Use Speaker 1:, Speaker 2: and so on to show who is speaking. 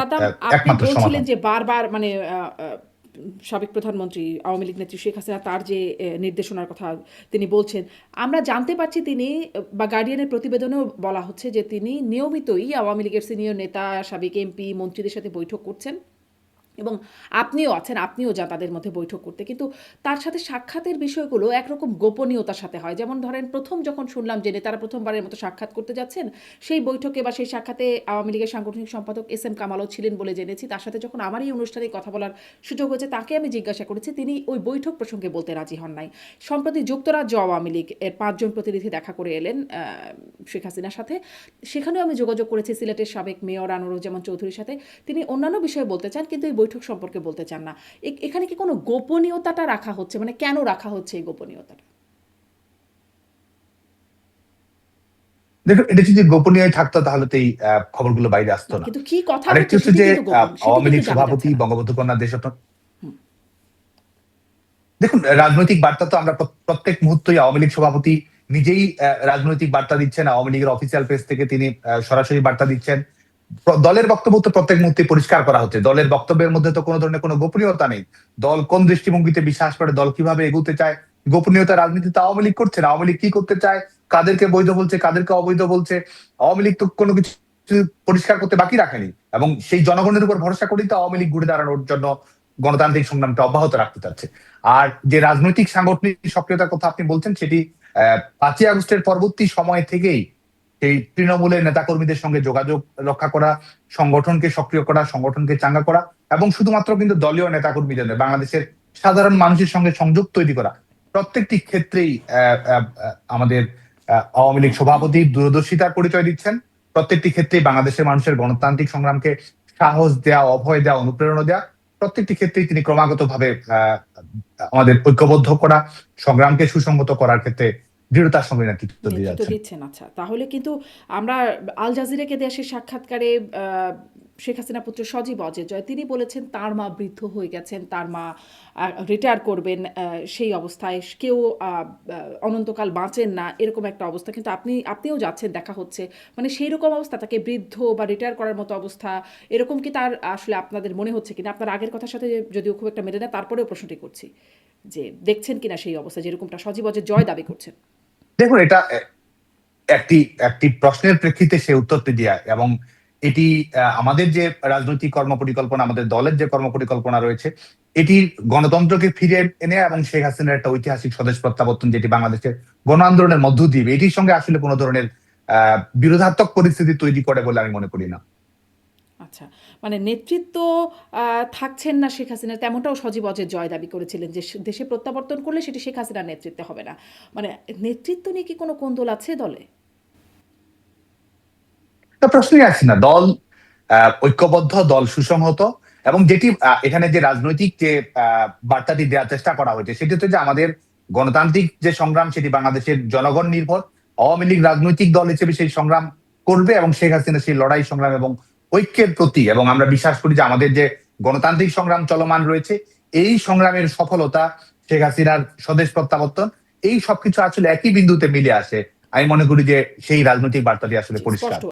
Speaker 1: সাদ্দাম, আপনি
Speaker 2: একমাত্র
Speaker 1: বলছিলেন
Speaker 2: সমাধান।
Speaker 1: যে বারবার মানে সাবেক প্রধানমন্ত্রী আওয়ামী লীগ নেত্রী শেখ হাসিনা তার যে নির্দেশনার কথা তিনি বলছেন, আমরা জানতে পারছি তিনি বা গার্ডিয়ানের প্রতিবেদনেও বলা হচ্ছে যে তিনি নিয়মিতই আওয়ামী লীগের সিনিয়র নেতা, সাবেক এমপি, মন্ত্রীদের সাথে বৈঠক করছেন এবং আপনিও আছেন, আপনিও যান তাদের মধ্যে বৈঠক করতে। কিন্তু তার সাথে সাক্ষাতের বিষয়গুলো একরকম গোপনীয়তার সাথে হয়। যেমন ধরেন প্রথম যখন শুনলাম যে নেতারা প্রথমবারের মতো সাক্ষাৎ করতে যাচ্ছেন, সেই বৈঠকে বা সেই সাক্ষাতে আওয়ামী লীগের সাংগঠনিক সম্পাদক এস এম কামালও ছিলেন বলে জেনেছি। তার সাথে যখন আমার এই অনুষ্ঠানে কথা বলার সুযোগ হয়েছে, তাকে আমি জিজ্ঞাসা করেছি, তিনি ওই বৈঠক প্রসঙ্গে বলতে রাজি হন নাই। সম্প্রতি যুক্তরাজ্য আওয়ামী লীগ এর ৫ জন প্রতিনিধি দেখা করে এলেন শেখ হাসিনার সাথে। সেখানেও আমি যোগাযোগ করেছি সিলেটের সাবেক মেয়র আনোয়ারুজ্জামান চৌধুরীর সাথে। তিনি অন্যান্য বিষয়ে বলতে চান, কিন্তু এই বৈঠক সম্পর্কে বলতে চান না। এখানে কি কোনো গোপনীয়তাটা রাখা হচ্ছে? মানে কেন রাখা হচ্ছে এই গোপনীয়তাটা?
Speaker 2: দেখুন, এটা যদি গোপনীয় থাকতো তাহলে তো এই খবরগুলো বাইরে আসতো
Speaker 1: না,
Speaker 2: না।
Speaker 1: কিন্তু কি কথা
Speaker 2: আরেকটি
Speaker 1: হচ্ছে
Speaker 2: হচ্ছে
Speaker 1: সেটি
Speaker 2: যে
Speaker 1: কিন্তু গোপন। সেটি
Speaker 2: আওয়ামী
Speaker 1: কিন্তু
Speaker 2: লীগ
Speaker 1: জানা
Speaker 2: সভাপতি
Speaker 1: যাচ্ছে না।
Speaker 2: বঙ্গবন্ধু কন্যা দেশরত্ন,
Speaker 1: হুম।
Speaker 2: দেখুন রাজনৈতিক বার্তা তো আমরা প্রত্যেক মুহূর্তেই আওয়ামী লীগ সভাপতি নিজেই রাজনৈতিক বার্তা দিচ্ছেন। আওয়ামী লীগের অফিসিয়াল পেজ থেকে তিনি সরাসরি বার্তা দিচ্ছেন। দলের বক্তব্য তো প্রত্যেক মুহূর্তে পরিষ্কার করা হচ্ছে। দলের বক্তব্যের মধ্যে তো কোনো ধরনের কোনো গোপনীয়তা নেই। দল কোন দৃষ্টিভঙ্গিতে বিশ্বাস করে, দল কিভাবে এগোতে চায়, গোপনীয়তা রাজনীতি তো আওয়ামী লীগ করছে না। আওয়ামী লীগ কি করতে চায়, কাদেরকে বৈধ বলছে, কাদেরকে অবৈধ বলছে, আওয়ামী লীগ তো কোনো কিছু পরিষ্কার করতে বাকি রাখেনি। এবং সেই জনগণের উপর ভরসা করেই তো আওয়ামী লীগ ঘুরে দাঁড়ানোর জন্য গণতান্ত্রিক সংগ্রামকে অব্যাহত রাখতে চাচ্ছে। আর যে রাজনৈতিক সাংগঠনিক সক্রিয়তার কথা আপনি বলছেন, সেটি ৫ই আগস্টের পরবর্তী সময় থেকেই সেই তৃণমূলের নেতাকর্মীদের সঙ্গে যোগাযোগ রক্ষা করা, সংগঠনকে সক্রিয় করা, সংগঠনকে চাঙ্গা করা, এবং শুধুমাত্র কিন্তু দলীয় নেতাকর্মীদের নয়, বাংলাদেশের সাধারণ মানুষের সঙ্গে সংযোগ তৈরি করা। প্রত্যেকটি ক্ষেত্রেই আমাদের আওয়ামী লীগ সভাপতি দূরদর্শিতার পরিচয় দিচ্ছেন। প্রত্যেকটি ক্ষেত্রেই বাংলাদেশের মানুষের গণতান্ত্রিক সংগ্রামকে সাহস দেওয়া, অভয় দেওয়া, অনুপ্রেরণা দেওয়া, প্রত্যেকটি ক্ষেত্রেই তিনি ক্রমাগত ভাবে আমাদের ঐক্যবদ্ধ করা, সংগ্রামকে সুসংহত করার ক্ষেত্রে দৃঢ়তার সঙ্গে নেতৃত্ব দিয়ে
Speaker 1: নেতৃত্ব
Speaker 2: যাচ্ছেন।
Speaker 1: দিচ্ছেন, আচ্ছা। তাহলে কিন্তু আমরা আল জাজিরাকে দেওয়া সেই সাক্ষাৎকারে শেখ হাসিনা পুত্র সজীব অজয় তিনি বলেছেন তার মা বৃদ্ধ হয়ে গেছেন, তার মা রিটায়ার করবেন, সেই অবস্থায় কেউ অনন্তকাল বাঁচেন না, এরকম একটা অবস্থা। কিন্তু আপনিও যাচ্ছেন, দেখা হচ্ছে, মানে সেই রকম অবস্থা, তাকে বৃদ্ধ বা রিটায়ার করার মতো অবস্থা এরকম কি তার আসলে আপনাদের মনে হচ্ছে কিনা? আপনার আগের কথার সাথে যদিও খুব একটা মেলে না, তারপরেও প্রশ্নটি করছি যে দেখছেন কিনা সেই অবস্থা যেরকমটা সজীব জয় দাবি করছেন।
Speaker 2: দেখুন, এটা একটি একটি প্রশ্নের প্রেক্ষিতে সে উত্তরটি দেয়া, এবং এটি আমাদের যে রাজনৈতিক কর্মপরিকল্পনা, আমাদের দলের যে কর্মপরিকল্পনা রয়েছে, এটির গণতন্ত্রকে ফিরে এনে এবং শেখ হাসিনার একটা ঐতিহাসিক স্বদেশ প্রত্যাবর্তন, যেটি বাংলাদেশের গণ আন্দোলনের মধ্য দিয়ে, এটির সঙ্গে আসলে কোনো ধরনের বিরোধাত্মক পরিস্থিতি তৈরি করে বলে আমি মনে করি না।
Speaker 1: আচ্ছা, মানে নেতৃত্ব থাকছেন না শেখ হাসিনার, তেমনটাও সজীব জয় দাবি করেছিলেন যে দেশে প্রত্যাবর্তন করলে সেটি শেখ হাসিনার নেতৃত্বে হবে না। মানে নেতৃত্ব নিয়ে কি কোনো কোন্দল আছে দলে?
Speaker 2: তা প্রশ্নই আসছে না। দল ঐক্যবদ্ধ, দল সুসংহত, এবং যেটি এখানে যে রাজনৈতিক যে বার্তাটি দেওয়ার চেষ্টা করা হয়েছে, সেটি হচ্ছে যে আমাদের গণতান্ত্রিক যে সংগ্রাম, সেটি বাংলাদেশের জনগণ নির্ভর। আওয়ামী লীগ রাজনৈতিক দল হিসেবে সেই সংগ্রাম করবে, এবং শেখ হাসিনা সেই লড়াই সংগ্রাম এবং ঐক্যের প্রতি, এবং আমরা বিশ্বাস করি যে আমাদের যে গণতান্ত্রিক সংগ্রাম চলমান রয়েছে, এই সংগ্রামের সফলতা, শেখ হাসিনার স্বদেশ প্রত্যাবর্তন, এই সবকিছু আসলে একই বিন্দুতে মিলে আসে। আমি মনে করি যে সেই রাজনৈতিক বার্তাটি আসলে
Speaker 1: জি,
Speaker 2: পরিষ্কার।
Speaker 1: স্পষ্ট।